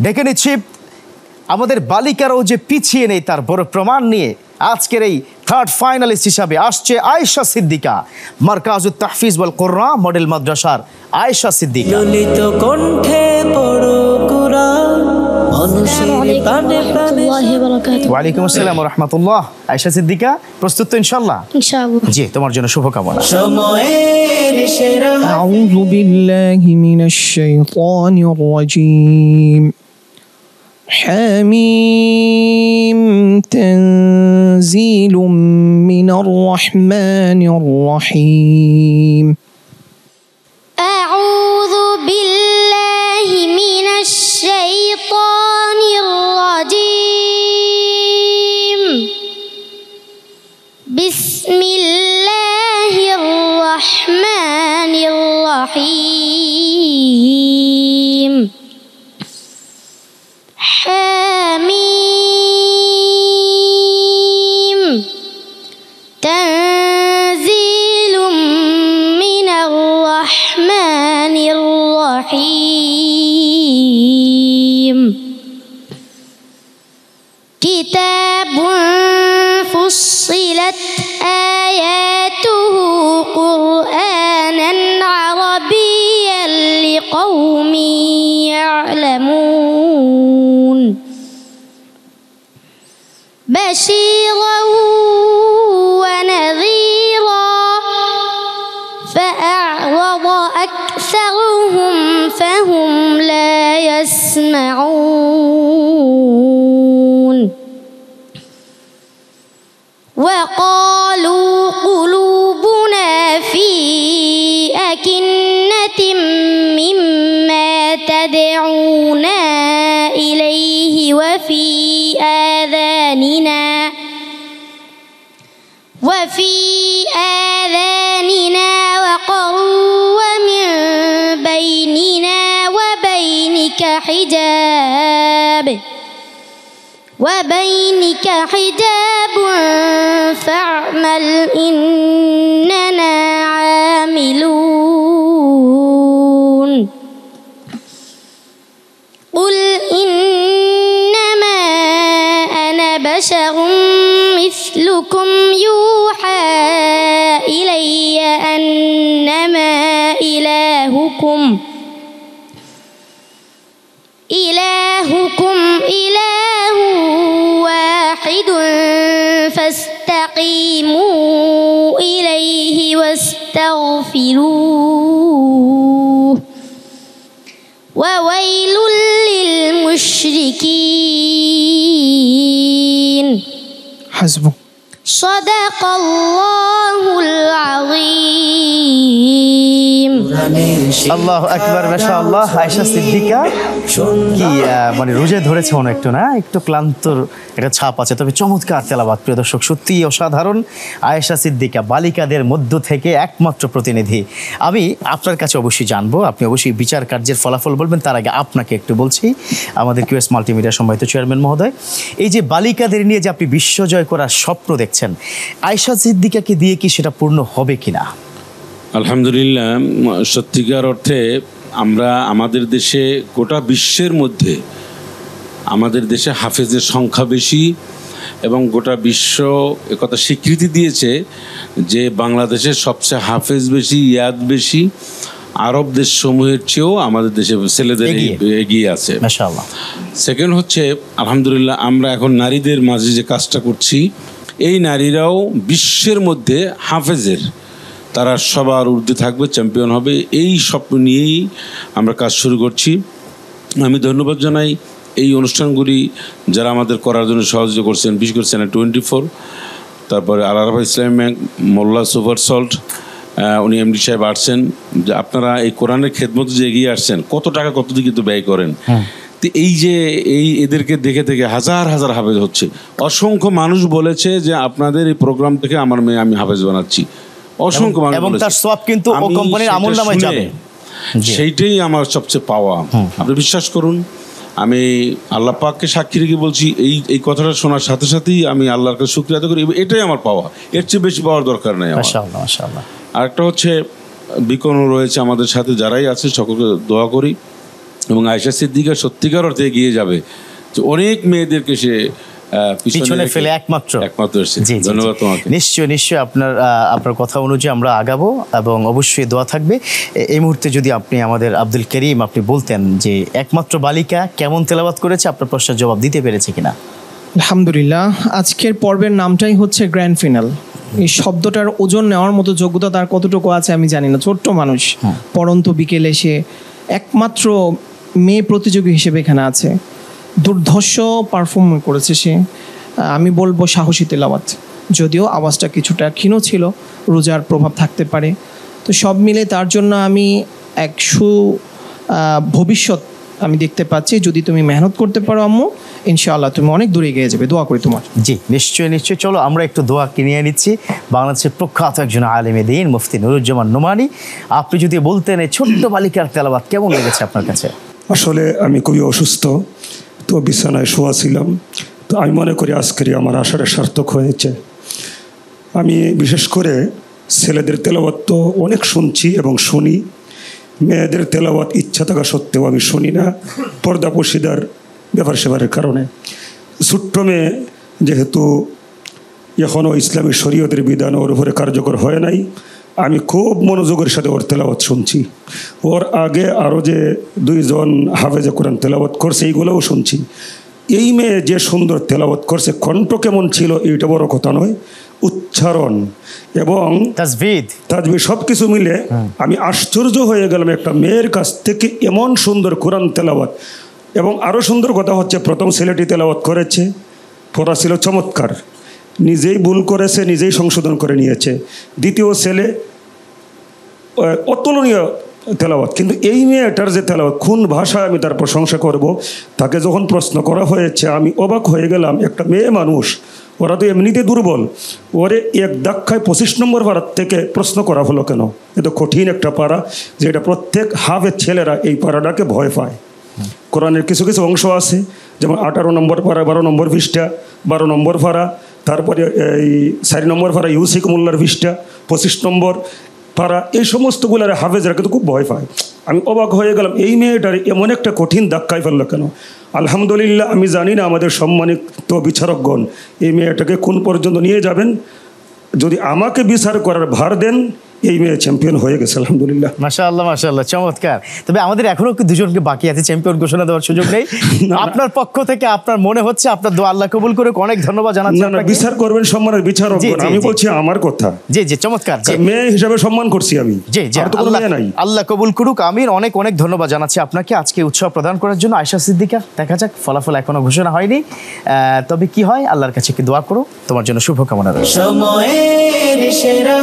ডেকে নিচ্ছি আমাদের বালিকারাও যে পিছিয়ে নেই তার বড় প্রমাণ নিয়ে আজকের এই থার্ড ফাইনালিস্ট হিসাবে আসছে আয়েশা সিদ্দিকা, মারকাজুত তাহফিজ ওয়াল কোরআন মডেল মাদ্রাসার আয়েশা সিদ্দিকা। ললিত কণ্ঠে পড়ো কুরআন, মানুষের প্রাণে প্রাণে। ওয়ালাইকুম আসসালাম ওয়া রাহমাতুল্লাহ। আয়েশা সিদ্দিকা প্রস্তুত তো ইনশাআল্লাহ? ইনশাআল্লাহ। জি, তোমার জন্য শুভকামনা। সময়ের সেরা আউযু বিল্লাহি মিনাশ শাইতানির রাজীম। حميم تنزيل من الرحمن الرحيم. أعوذ بالله من الشيطان الرجيم. بسم الله الرحمن الرحيم. حميم تنزيل من الرحمن الرحيم. كتاب فصلت آياته قرآنا عربيا لقوم يعلمون. بشيرا ونذيرا فأعرض أكثرهم فهم لا يسمعون. وقالوا قلوبنا في أكنة مما تدعونا إليه وفي آذاننا وقر ومن بيننا وبينك حجاب فاعمل إننا عاملون. قل إنما أنا بشر مثلكم يوحى إلي أنما إلهكم إله واحد فاستقيموا إليه واستغفروه وويل للمشركين. حسبه. صدق الله العظيم. আল্লাহু আকবার, মাশাআল্লাহ। আয়েশা সিদ্দিকা কি মানে রোজে ধরেছে মনে একটু না, একটু ক্লান্তর একটা ছাপ আছে, তবে চমৎকার তেলাওয়াত। প্রিয় দর্শক, সত্যিই অসাধারণ। আয়েশা সিদ্দিকা বালিকাদের মধ্য থেকে একমাত্র প্রতিনিধি। আমি আপনার কাছে অবশ্যই জানবো, আপনি অবশ্যই বিচার কার্যের ফলাফল বলবেন। তার আগে আপনাকে একটু বলছি, আমাদের কিউএস মাল্টিমিডিয়া সম্মানিত চেয়ারম্যান মহোদয়, এই যে বালিকাদের নিয়ে যে আপনি বিশ্বজয় করার স্বপ্ন দেখছেন, আয়েশা সিদ্দিকাকে দিয়ে কি সেটা পূর্ণ হবে কিনা? আলহামদুলিল্লাহ, সত্যিকার অর্থে আমরা আমাদের দেশে গোটা বিশ্বের মধ্যে আমাদের দেশে হাফেজের সংখ্যা বেশি এবং গোটা বিশ্ব একথা স্বীকৃতি দিয়েছে যে বাংলাদেশের সবচেয়ে হাফেজ বেশি, ইয়াদ বেশি, আরব দেশসমূহের চেয়েও আমাদের দেশে ছেলেদের এগিয়ে আছে। মাশাআল্লাহ। সেকেন্ড হচ্ছে আলহামদুলিল্লাহ, আমরা এখন নারীদের মাঝে যে কাজটা করছি, এই নারীরাও বিশ্বের মধ্যে হাফেজের তারা সবার ঊর্ধ্বে থাকবে, চ্যাম্পিয়ন হবে, এই স্বপ্ন নিয়েই আমরা কাজ শুরু করছি। আমি ধন্যবাদ জানাই এই অনুষ্ঠানগুলি যারা আমাদের করার জন্য সহযোগিতা করছেন, বিশেষ করে চ্যানেল 24, তারপরে আল আরাফা ইসলামী ব্যাংক, মোল্লা সুপার সল্ট, উনি এমডি সাহেব আসছেন, যে আপনারা এই কোরআনের খেদমতে যে এগিয়ে আসছেন, কত টাকা কত দিকে তো ব্যয় করেন। তো এই যে এদেরকে দেখে থেকে হাজার হাজার হাফেজ হচ্ছে। অসংখ্য মানুষ বলেছে যে আপনাদের এই প্রোগ্রাম থেকে আমার মেয়ে আমি হাফেজ বানাচ্ছি, অসংখ্য মানুষ বলেছে, এবং তার সওয়াব কিন্তু ও কোম্পানির আমলনামায় যাবে। সেইটাই আমার সবচেয়ে পাওয়া। আপনি বিশ্বাস করুন, আমি আল্লাহ পাককে সাক্ষী রেখে বলছি, এই কথাটা শোনার সাথে সাথেই আমি আল্লাহর কাছে শুকরিয়া আদায় করি। এটাই আমার পাওয়া, এর চেয়ে বেশি পাওয়ার দরকার নেই। মাশাআল্লাহ মাশাআল্লাহ। আরেকটা হচ্ছে বিকন রয়েছে আমাদের সাথে, যারাই আছে সকলকে দোয়া করি এবং আয়েশা সিদ্দিকা সত্যিকার অর্থে এগিয়ে যাবে, যে অনেক মেয়েদেরকে সে পিছনে ফেলে একমাত্র এসেছে। জি, জি, জি। ধন্যবাদ তোমাকে। নিশ্চয়ই আপনার কথা অনুযায়ী আমরা আগাবো এবং অবশ্যই দোয়া থাকবে। এই মুহূর্তে যদি আপনি আমাদের আব্দুল করিম আপনি বলতেন যে একমাত্র বালিকা কেমন তেলাওয়াত করেছে, আপনার প্রশ্নের জবাব দিতে পেরেছে কিনা? আলহামদুলিল্লাহ, আজকের পর্বের নামটাই হচ্ছে গ্র্যান্ড ফিনাল। এই শব্দটার ওজন নেওয়ার মতো যোগ্যতা তার কতটুকু আছে আমি জানি না। ছোট্ট মানুষ, পরন্ত বিকেলে সে একমাত্র মেয়ে প্রতিযোগী হিসেবে এখানে আছে। দুর্ধর্ষ পারফর্ম করেছে সে। আমি বলবো সাহসী তেলাওয়াত, যদিও আওয়াজটা কিছুটা ক্ষীণ ছিল, রোজার প্রভাব থাকতে পারে। তো সব মিলে তার জন্য আমি এক ভবিষ্যৎ আমি দেখতে পাচ্ছি। যদি তুমি মেহনত করতে পারো আম্মু, ইনশাআল্লাহ তুমি অনেক দূরে এগিয়ে যাবে। দোয়া করি তোমার। জি নিশ্চয়ই। চলো আমরা একটু দোয়া কিনিয়ে নিচ্ছি। বাংলাদেশের প্রখ্যাত একজন আলেমে দ্বীন মুফতি নুরুজ্জামান নোমানী, আপনি যদি বলতেন এই ছোট্ট বালিকার তেলাওয়াত কেমন লেগেছে আপনার কাছে? আসলে আমি খুবই অসুস্থ, তো বিছানায় শোয়া ছিলাম। তো আমি মনে করি আজকের আমার আশাটা সার্থক হয়েছে। আমি বিশেষ করে ছেলেদের তেলাওয়াত তো অনেক শুনছি এবং শুনি, মেয়েদের তেলাওয়াত ইচ্ছা থাকা সত্ত্বেও আমি শুনি না, পর্দাপশিদার ব্যাপার সেবারের কারণে। ছোট্ট মেয়ে যেহেতু এখনও ইসলামী শরীয়তের বিধান ওর উপরে কার্যকর হয় নাই, আমি খুব মনোযোগের সাথে ওর তেলাওয়াত শুনছি। ওর আগে আরও যে দুইজন হাফেজে কোরআন তেলাওয়াত করছে এইগুলোও শুনছি। এই মেয়ে যে সুন্দর তেলাওয়াত করছে, কণ্ঠ কেমন ছিল এইটা বড় কথা নয়, উচ্চারণ এবং তাজবিদ সব কিছু মিলে আমি আশ্চর্য হয়ে গেলাম একটা মেয়ের কাছ থেকে এমন সুন্দর কোরআন তেলাওয়াত। এবং আরও সুন্দর কথা হচ্ছে, প্রথম ছেলেটি তেলাওয়াত করেছে, পড়া ছিল চমৎকার, নিজেই ভুল করেছে, নিজেই সংশোধন করে নিয়েছে। দ্বিতীয় ছেলে অতুলনীয় তেলাওয়াত। কিন্তু এই মেয়েটার যে তেলাওয়াত, কোন ভাষায় আমি তার প্রশংসা করব। তাকে যখন প্রশ্ন করা হয়েছে আমি অবাক হয়ে গেলাম। একটা মেয়ে মানুষ, ওরা তো এমনিতে দুর্বল, ওরে এক ধাক্কায় 25 নম্বর পাড়ার থেকে প্রশ্ন করা হলো কেন? এত কঠিন একটা পাড়া, যেটা প্রত্যেক হাফের ছেলেরা এই পাড়াটাকে ভয় পায়। কোরআনের কিছু কিছু অংশ আছে, যেমন 18 নম্বর পাড়া, 12 নম্বর পৃষ্ঠা, 12 নম্বর পাড়া, তারপরে এই 4 নম্বর পাড়া ইউসিক মোল্লার পৃষ্ঠা, 25 নম্বর পাড়া, এই সমস্তগুলোর হাফেজরা কিন্তু খুব ভয় পায়। আমি অবাক হয়ে গেলাম, এই মেয়েটার এমন একটা কঠিন ধাক্কায় ফেললো কেন? আলহামদুলিল্লাহ, আমি জানি না আমাদের সম্মানিত বিচারকগণ এই মেয়েটাকে কোন পর্যন্ত নিয়ে যাবেন। যদি আমাকে বিচার করার ভার দেন, এই মেয়ে চ্যাম্পিয়ন হয়ে গেছে আলহামদুলিল্লাহ। মাশাআল্লাহ চমৎকার। তবে আমাদের এখনো দুজনকে বাকি আছে, চ্যাম্পিয়ন ঘোষণা দেওয়ার সুযোগ নেই। আপনার পক্ষ থেকে আপনার মনে হচ্ছে আপনার দোয়া আল্লাহ কবুল করে, অনেক ধন্যবাদ জানাচ্ছি। না, বিচার করবেন সম্মানের বিচারক, আমি বলছি আমার কথা। জি চমৎকার। মেয়ে হিসাবে সম্মান করছি আমি। জি আর তো কোনো মেয়ে নাই। আল্লাহ কবুল করুক, আমিন। অনেক ধন্যবাদ জানাচ্ছি আপনাকে আজকে উৎসব প্রদান করার জন্য। আয়েশা সিদ্দিকা, দেখা যাক, ফলাফল এখনো ঘোষণা হয়নি, তবে কি হয় আল্লাহর কাছে কি দোয়া করো, তোমার জন্য শুভকামনা রইল। সময়ের সেরা